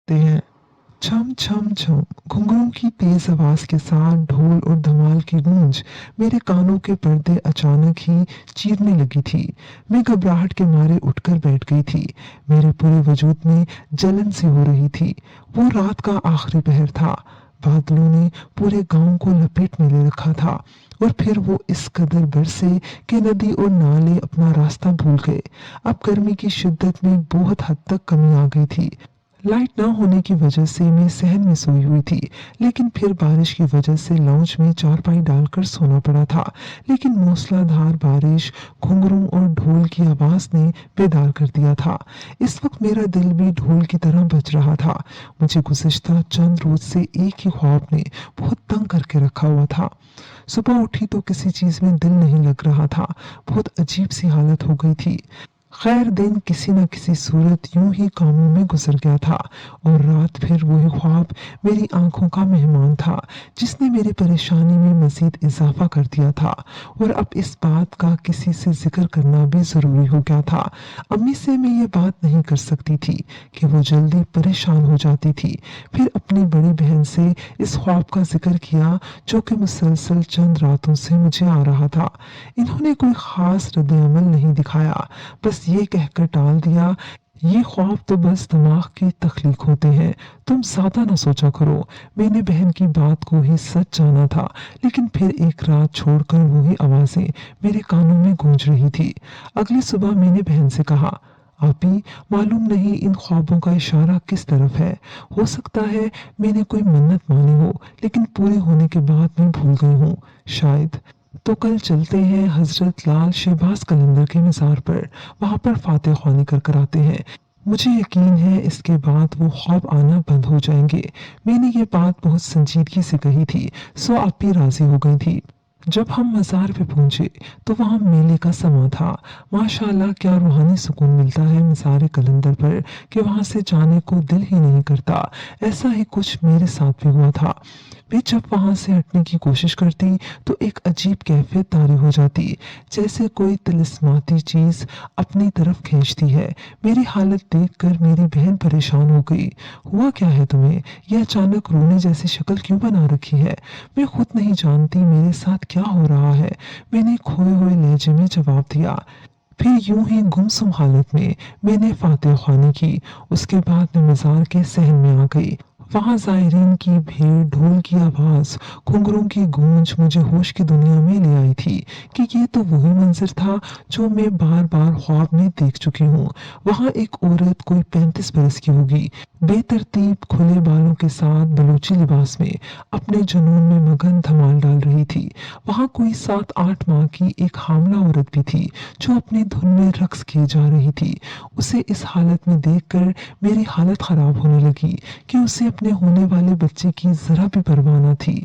सकते हैं। छम छम छम घुंघरूओं की तेज आवाज के साथ ढोल और धमाल की गूंज मेरे कानों के पर्दे अचानक ही चीरने लगी थी। मैं घबराहट के मारे उठकर बैठ गई थी। मेरे पूरे वजूद में जलन सी हो रही थी। वो रात का आखिरी पहर था। बादलों ने पूरे गांव को लपेट में ले रखा था और फिर वो इस कदर बरसे कि नदी और नाले अपना रास्ता भूल गए। अब गर्मी की शिद्दत में बहुत हद तक कमी आ गई थी। लाइट न होने की वजह से मैं सहन में सोई हुई थी, लेकिन फिर बारिश की वजह से लाउंज में चारपाई डालकर सोना पड़ा था। लेकिन मूसलाधार बारिश, घुंघरू और ढोल की आवाज ने बेदार कर दिया था। इस वक्त मेरा दिल भी ढोल की तरह बज रहा था। मुझे गुज़िश्ता चंद रोज से एक ही ख्वाब ने बहुत तंग करके रखा हुआ था। सुबह उठी तो किसी चीज में दिल नहीं लग रहा था। बहुत अजीब सी हालत हो गई थी। खैर दिन किसी न किसी सूरत यूं ही कामों में गुजर गया था और रात फिर वही ख्वाब मेरी आंखों का मेहमान था, जिसने मेरी परेशानी में मजीद इजाफा कर दिया था। और अब इस बात का किसी से जिक्र करना भी ज़रूरी हो गया था। अम्मी से मैं ये बात नहीं कर सकती थी कि वो जल्दी परेशान हो जाती थी। फिर अपनी बड़ी बहन से इस ख्वाब का जिक्र किया जो कि मुसलसल चंद रातों से मुझे आ रहा था। इन्होंने कोई ख़ास रद्द-ए-अमल नहीं दिखाया, बस ये कहकर टाल दिया, ये ख्वाब तो बस दिमाग की तख्लीक होते हैं, तुम ज्यादा ना सोचा करो। मैंने बहन की बात को ही सच जाना था, लेकिन फिर एक रात छोड़कर वही आवाजें मेरे कानों में गूंज रही थी। अगली सुबह मैंने बहन से कहा, आपी, मालूम नहीं इन ख्वाबों का इशारा किस तरफ है। हो सकता है मैंने कोई मन्नत मानी हो, लेकिन पूरे होने के बाद मैं भूल गई हूँ शायद। तो कल चलते हैं हजरत लाल शहबाज कलंदर के मज़ार पर, वहां पर फातिहा ख्वानी कर आते हैं। मुझे यकीन है इसके बाद वो ख्वाब आना बंद हो जाएंगे। मैंने ये बात बहुत संजीदगी से कही थी, सो आप भी राजी हो गई थी। जब हम मज़ार पे पहुंचे तो वहाँ मेले का समा था। माशाल्लाह क्या रूहानी सुकून मिलता है मज़ार कलंदर पर कि वहाँ से जाने को दिल ही नहीं करता। ऐसा ही कुछ मेरे साथ भी हुआ था। मैं जब वहां से हटने की कोशिश करती तो एक अजीब कैफियत तारी हो जाती, जैसे कोई तिलिस्माती चीज अपनी तरफ खींचती है। मेरी हालत देखकर मेरी बहन परेशान हो गई। हुआ क्या है तुम्हें? यह अचानक रोने जैसी शक्ल क्यों बना रखी है? मैं खुद नहीं जानती मेरे साथ क्या हो रहा है, मैंने खोए हुए लहजे में जवाब दिया। फिर यूं ही गुमसुम हालत में मैंने फातिहा ख्वानी की। उसके बाद मैं मज़ार के सहन में आ गई। वहां जायरीन की भीड़, ढोल की आवाज, घुंघरूओं की गूंज मुझे होश की दुनिया में ले आई थी कि ये तो वही मंजर था जो मैं बार बार ख्वाब में देख चुकी हूँ। वहां एक औरत कोई 35 बरस की होगी, बेतरतीब खुले बालों के साथ बलूची लिबास में अपने जुनून में मगन धमाल डाल रही थी। वहां कोई 7-8 माह की एक हामला औरत भी थी जो अपनी धुन में रक्स किए जा रही थी। उसे इस हालत में देखकर मेरी हालत खराब होने लगी कि उसे अपने होने वाले बच्चे की जरा भी परवाह न थी।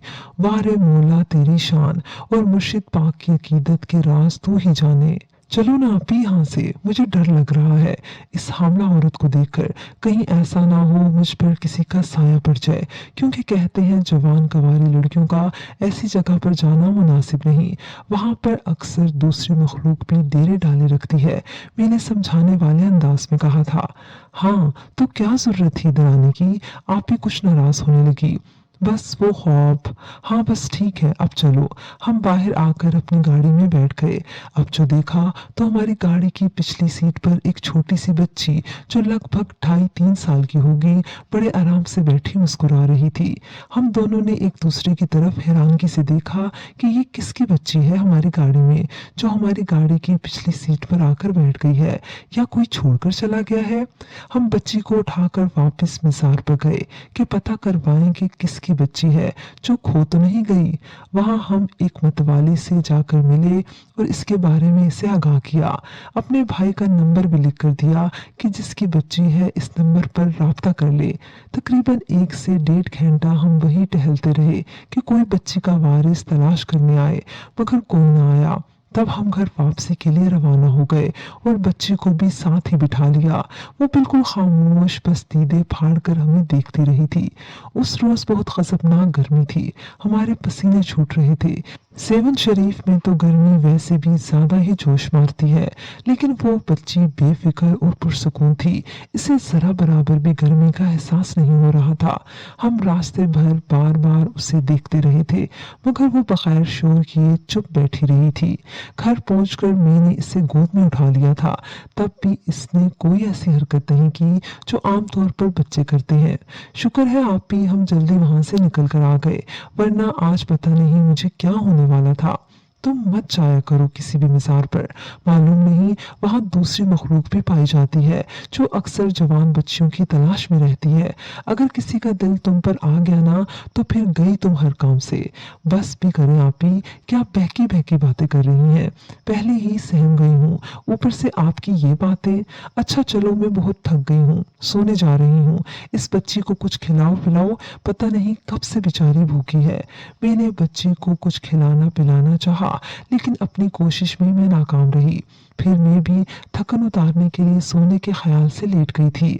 वारे मौला तेरी शान और मुर्शिद पाक की अकीदत के राज तू ही जाने। चलो ना आप ही यहाँ से, मुझे डर लग रहा है इस हामला औरत को देखकर। कहीं ऐसा ना हो मुझ पर किसी का साया पड़ जाए, क्योंकि कहते हैं जवान कवारी लड़कियों का ऐसी जगह पर जाना मुनासिब नहीं। वहां पर अक्सर दूसरी मखलूक भी डेरे डाले रखती है। मैंने समझाने वाले अंदाज में कहा था। हाँ तो क्या जरूरत थी इधर आने की? आप ही कुछ नाराज होने लगी। बस वो ख्वाब। हाँ बस ठीक है, अब चलो। हम बाहर आकर अपनी गाड़ी में बैठ गए। अब जो देखा तो हमारी गाड़ी की पिछली सीट पर एक छोटी सी बच्ची जो लगभग 2.5-3 साल की होगी, बड़े आराम से बैठी मुस्कुरा रही थी। हम दोनों ने एक दूसरे की तरफ हैरानगी से देखा कि ये किसकी बच्ची है हमारी गाड़ी में, जो हमारी गाड़ी की पिछली सीट पर आकर बैठ गई है, या कोई छोड़कर चला गया है। हम बच्ची को उठाकर वापस मज़ार पर गए कि पता करवाएं कि किसकी बच्ची है, जो खो तो नहीं गई। वहां हम एक मतवाली से जाकर मिले और इसके बारे में इसे आगाह किया। अपने भाई का नंबर भी लिख कर दिया कि जिसकी बच्ची है इस नंबर पर राब्ता कर ले। तकरीबन 1 से 1.5 घंटा हम वही टहलते रहे कि कोई बच्ची का वारिस तलाश करने आए, मगर कोई ना आया। तब हम घर वापसी के लिए रवाना हो गए और बच्ची को भी साथ ही बिठा लिया। वो बिल्कुल खामोश, बस दीदे फाड़ कर हमें देखती रही थी। उस रोज बहुत खतरनाक गर्मी थी, हमारे पसीने छूट रहे थे। सेवन शरीफ में तो गर्मी वैसे भी ज्यादा ही जोश मारती है, लेकिन वो बच्ची बेफिक्र और पुरसुकून थी। इसे जरा बराबर भी गर्मी का एहसास नहीं हो रहा था। हम रास्ते भर बार बार उसे देखते रहे थे, मगर वो बगैर शोर किए चुप बैठी रही थी। घर पहुंचकर मैंने इसे गोद में उठा लिया था, तब भी इसने कोई ऐसी हरकत नहीं की जो आमतौर पर बच्चे करते हैं। शुक्र है आप ही हम जल्दी वहां से निकल कर आ गए, वरना आज पता नहीं मुझे क्या होने वाला था। तुम मत जाया करो किसी भी मज़ार पर। मालूम नहीं वहां दूसरी मखलूक भी पाई जाती है जो अक्सर जवान बच्चियों की तलाश में रहती है। अगर किसी का दिल तुम पर आ गया ना, तो फिर गई तुम हर काम से। बस भी करें आप ही, क्या बहकी बहकी बातें कर रही हैं। पहले ही सहम गई हूँ, ऊपर से आपकी ये बातें। अच्छा चलो, मैं बहुत थक गई हूँ, सोने जा रही हूँ। इस बच्ची को कुछ खिलाओ पिलाओ, पता नहीं कब से बेचारी भूखी है। मैंने बच्ची को कुछ खिलाना पिलाना चाहा, लेकिन अपनी कोशिश में मैं नाकाम रही। फिर मैं भी थकन उतारने के लिए सोने के ख्याल से लेट गई थी।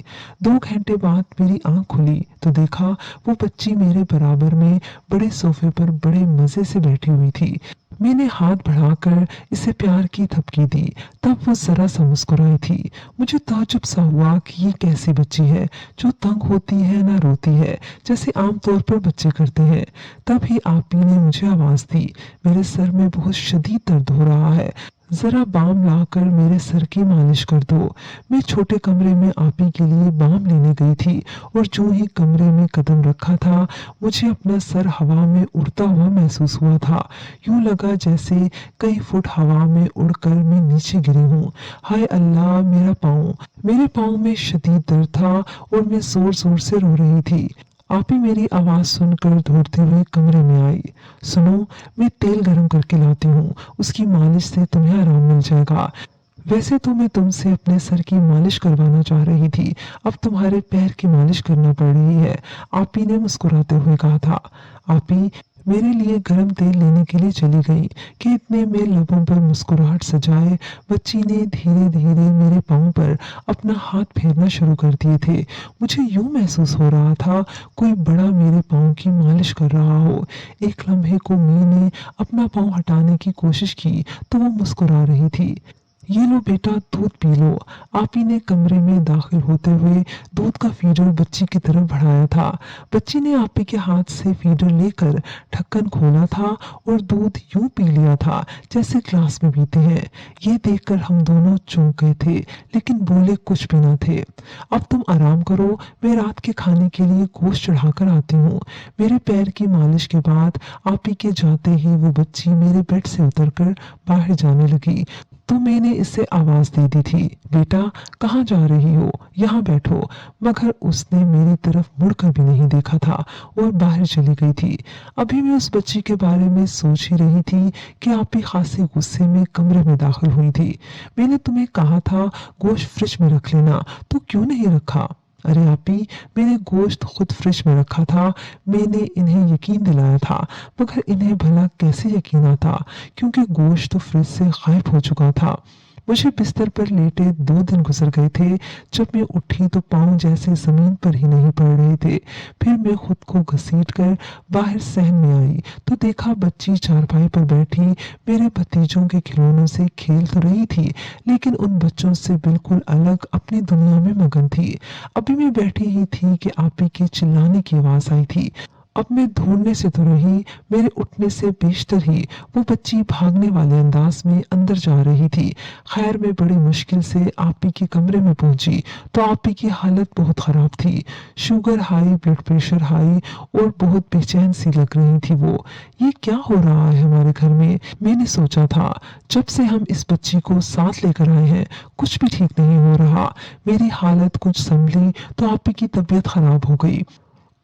2 घंटे बाद मेरी आंख खुली तो देखा वो बच्ची मेरे बराबर में बड़े सोफे पर बड़े मजे से बैठी हुई थी। मैंने हाथ बढ़ाकर इसे प्यार की थपकी दी, तब वो जरा सा मुस्कुराई थी। मुझे ताज्जुब सा हुआ कि ये कैसी बच्ची है जो तंग होती है ना रोती है, जैसे आमतौर पर बच्चे करते हैं। तभी आप ही ने मुझे आवाज दी। मेरे सर में बहुत शदीद दर्द हो रहा है, जरा बाम लाकर मेरे सर की मालिश कर दो। मैं छोटे कमरे में आप ही के लिए बाम लेने गई थी, और जो ही कमरे में कदम रखा था, मुझे अपना सर हवा में उड़ता हुआ महसूस हुआ था। यूं लगा जैसे कई फुट हवा में उड़कर मैं नीचे गिरी हूँ। हाय अल्लाह, मेरे पाँव में शदीद दर्द था और मैं जोर जोर से रो रही थी। आप ही मेरी आवाज सुनकर दौड़ते हुए कमरे में आई। सुनो, मैं तेल गरम करके लाती हूँ, उसकी मालिश से तुम्हें आराम मिल जाएगा। वैसे तो मैं तुमसे अपने सर की मालिश करवाना चाह रही थी, अब तुम्हारे पैर की मालिश करना पड़ रही है, आप ही ने मुस्कुराते हुए कहा था। आप ही मेरे लिए गर्म तेल लेने के लिए चली गई कि इतने में लबों पर मुस्कुराहट सजाए बच्ची ने धीरे धीरे मेरे पाँव पर अपना हाथ फेरना शुरू कर दिए थे। मुझे यूं महसूस हो रहा था कोई बड़ा मेरे पाँव की मालिश कर रहा हो। एक लम्हे को मैंने अपना पाँव हटाने की कोशिश की तो वो मुस्कुरा रही थी। ये लो बेटा, दूध पी लो। आप ही ने कमरे में दाखिल होते हुए दूध का फीडर बच्ची की तरफ बढ़ाया था। बच्ची ने आप ही के हाथ से फीडर लेकर ढक्कन खोला था और दूध यूं पी लिया था जैसे ग्लास में पीते हैं। ये देखकर हम दोनों चौंक गए थे, लेकिन बोले कुछ भी न थे। अब तुम आराम करो, मैं रात के खाने के लिए गोश्त चढ़ाकर आती हूँ। मेरे पैर की मालिश के बाद आप ही के जाते ही वो बच्ची मेरे बेड से उतरकर बाहर जाने लगी। तो मैंने इसे आवाज दे दी थी, बेटा कहाँ जा रही हो, यहाँ बैठो। मगर उसने मेरी तरफ मुड़कर भी नहीं देखा था और बाहर चली गई थी। अभी मैं उस बच्ची के बारे में सोच ही रही थी कि आप ही खासे गुस्से में कमरे में दाखिल हुई थी। मैंने तुम्हें कहा था गोश्त फ्रिज में रख लेना, तो क्यों नहीं रखा। अरे आप ही, मैंने गोश्त खुद फ्रिज में रखा था, मैंने इन्हें यकीन दिलाया था। मगर इन्हें भला कैसे यकीन आता, क्योंकि गोश्त तो फ्रिज से गायब हो चुका था। मुझे बिस्तर पर लेटे 2 दिन गुजर गए थे। जब मैं उठी तो पाँव जैसे जमीन पर ही नहीं पड़ रहे थे। फिर मैं खुद को घसीट कर बाहर सहन में आई तो देखा बच्ची चारपाई पर बैठी मेरे भतीजों के खिलौनों से खेल तो रही थी, लेकिन उन बच्चों से बिल्कुल अलग अपनी दुनिया में मगन थी। अभी मैं बैठी ही थी कि आप ही के चिल्लाने की आवाज आई थी। अब मैं ढूंढने से तो रही, मेरे उठने से बेशतर ही वो बच्ची भागने वाले अंदाज में अंदर जा रही थी। खैर मैं बड़ी मुश्किल से आपी के कमरे में पहुंची तो आपी की हालत बहुत खराब थी। Sugar high, blood pressure high और बहुत बेचैन सी लग रही थी वो। ये क्या हो रहा है हमारे घर में, मैंने सोचा था। जब से हम इस बच्ची को साथ लेकर आए हैं कुछ भी ठीक नहीं हो रहा। मेरी हालत कुछ संभली तो आपी की तबीयत खराब हो गई।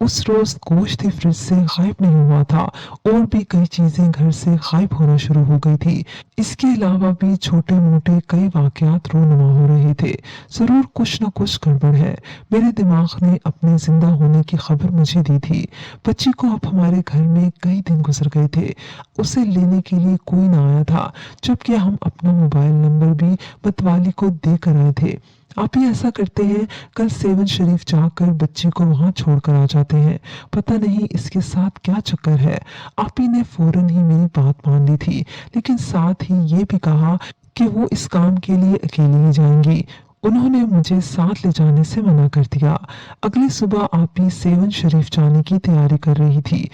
उस रोज गोश्त ही फ्रिज से गायब नहीं हुआ था और भी कई चीजें घर से गायब होना शुरू हो गई थी। इसके अलावा भी छोटे मोटे कई वाकयात रोनुमा हो रहे थे। जरूर कुछ न कुछ गड़बड़ है। मेरे दिमाग ने अपने जिंदा होने की खबर मुझे दी थी। बच्ची को अब हमारे घर में कई दिन गुजर गए थे, उसे लेने के लिए कोई ना आया था, जबकि हम अपना मोबाइल नंबर भी मतवाली को देकर आए थे। आप ही ऐसा करते हैं, कल सेवन शरीफ जाकर बच्ची को वहां छोड़कर आ जाते हैं। पता नहीं इसके साथ क्या चक्कर है। आप ही ने फौरन ही मेरी बात मान ली थी, लेकिन साथ ही ये भी कहा कि वो इस काम के लिए अकेली ही जाएंगी। उन्होंने मुझे साथ ले जाने से मना कर दिया। अगली सुबह आप ही सेवन शरीफ जाने की तैयारी कर रही थी।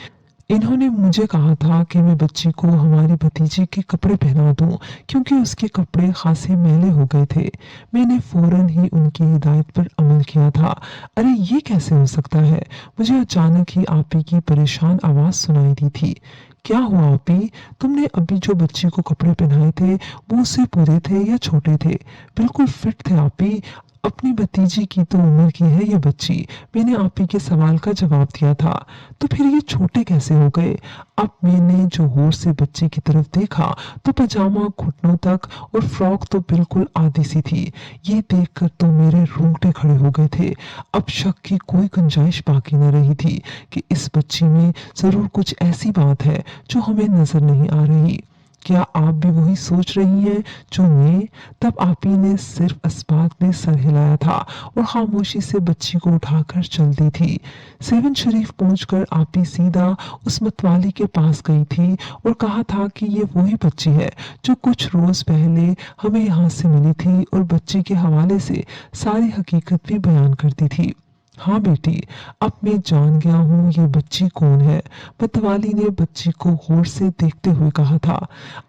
इन्होंने मुझे कहा था कि मैं बच्ची को हमारी भतीजी के कपड़े पहना दूं, क्योंकि उसके कपड़े खासे मैले हो गए थे। मैंने फौरन ही उनकी हिदायत पर अमल किया था। अरे ये कैसे हो सकता है? मुझे अचानक ही आपी की परेशान आवाज सुनाई दी थी। क्या हुआ आपी? तुमने अभी जो बच्ची को कपड़े पहनाए थे वो उससे पूरे थे या छोटे थे? बिल्कुल फिट थे आपी। अपनी भतीजी की तो उम्र की है ये बच्ची। मैंने आप ही के सवाल का जवाब दिया था। तो फिर ये छोटे कैसे हो गए? अब मैंने जो गौर से बच्ची की तरफ देखा तो पजामा घुटनों तक और फ्रॉक तो बिल्कुल आधी सी थी। ये देखकर तो मेरे रोंगटे खड़े हो गए थे। अब शक की कोई गुंजाइश बाकी न रही थी कि इस बच्ची में जरूर कुछ ऐसी बात है जो हमें नजर नहीं आ रही। क्या आप भी वही सोच रही हैं जो मैं? तब आप ही ने सिर्फ इस बात में सर हिलाया था और खामोशी से बच्ची को उठाकर चल दी थी। सेवन शरीफ पहुंचकर आप ही सीधा उस मतवाली के पास गई थी और कहा था कि ये वही बच्ची है जो कुछ रोज पहले हमें यहाँ से मिली थी, और बच्ची के हवाले से सारी हकीकत भी बयान करती थी। हाँ बेटी, अब मैं जान गया हूँ ये बच्ची कौन है। मतवाली ने बच्ची को गौर से देखते हुए कहा था।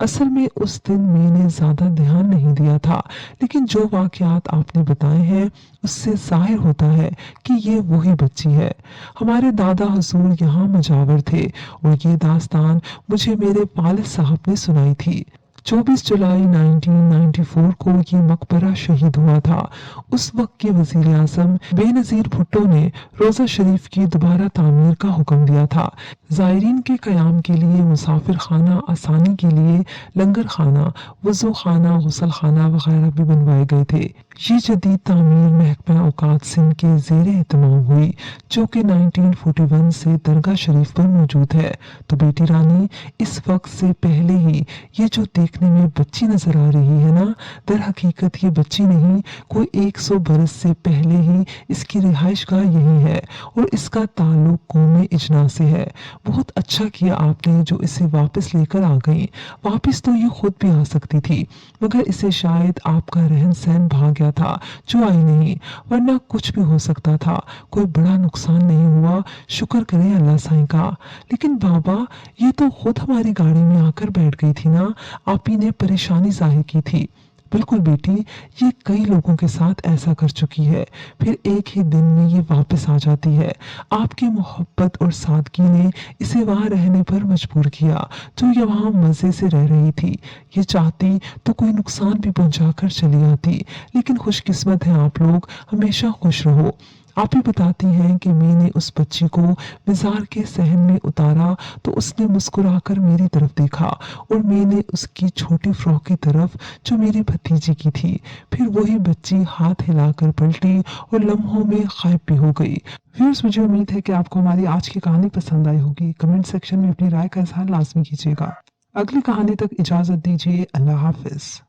असल में उस दिन मैंने ज्यादा ध्यान नहीं दिया था, लेकिन जो वाकयात आपने बताए हैं उससे जाहिर होता है कि ये वही बच्ची है। हमारे दादा हजूर यहाँ मजावर थे और ये दास्तान मुझे मेरे वालिद साहब ने सुनाई थी। 24 जुलाई 1994 को ये मकबरा शहीद हुआ था। उस वक्त के वजीर आजम बेनजीर भुट्टो ने रोजा शरीफ की दोबारा तामीर का हुक्म दिया था। जायरीन के कयाम के लिए मुसाफिर खाना, आसानी के लिए लंगर खाना, वजू खाना, गुसल खाना वगैरह भी बनवाए गए थे। ये जदीद तामीर महकमा औकात सिंध के जेर एहतमाम हुई, जो कि 1941 से दरगाह शरीफ पर मौजूद है। तो बेटी रानी, इस वक्त से पहले ही ये जो देखने में बच्ची नजर आ रही है ना, दर हकीकत ये बच्ची नहीं, कोई 100 बरस से पहले ही इसकी रिहाइश गाह यही है और इसका ताल्लुक कौम इजना से है। बहुत अच्छा किया आपने जो इसे वापस लेकर आ गई। वापस तो ये खुद भी आ सकती थी, मगर इसे शायद आपका रहन सहन भाग गया था जो आई नहीं, वरना कुछ भी हो सकता था। कोई बड़ा नुकसान नहीं हुआ, शुक्र करें अल्लाह साईं का। लेकिन बाबा, ये तो खुद हमारी गाड़ी में आकर बैठ गई थी ना। आप ही ने परेशानी जाहिर की थी। बिल्कुल बेटी, ये कई लोगों के साथ ऐसा कर चुकी है, फिर एक ही दिन में ये वापस आ जाती है। आपकी मोहब्बत और सादगी ने इसे वहां रहने पर मजबूर किया, जो ये वहां मजे से रह रही थी। ये चाहती तो कोई नुकसान भी पहुंचाकर चली आती, लेकिन खुशकिस्मत है आप लोग, हमेशा खुश रहो। आप ही बताती हैं कि मैंने उस बच्ची को मज़ार के सहन में उतारा तो उसने मुस्कुराकर मेरी तरफ देखा, और मैंने उसकी छोटी फ्रॉक की तरफ जो मेरी भतीजी की थी। फिर वही बच्ची हाथ हिलाकर पलटी और लम्हों में गायब भी हो गई। व्यूअर्स, मुझे उम्मीद है कि आपको हमारी आज की कहानी पसंद आई होगी। कमेंट सेक्शन में अपनी राय का इजहार लाजमी कीजिएगा। अगली कहानी तक इजाजत दीजिए। अल्लाह हाफिज।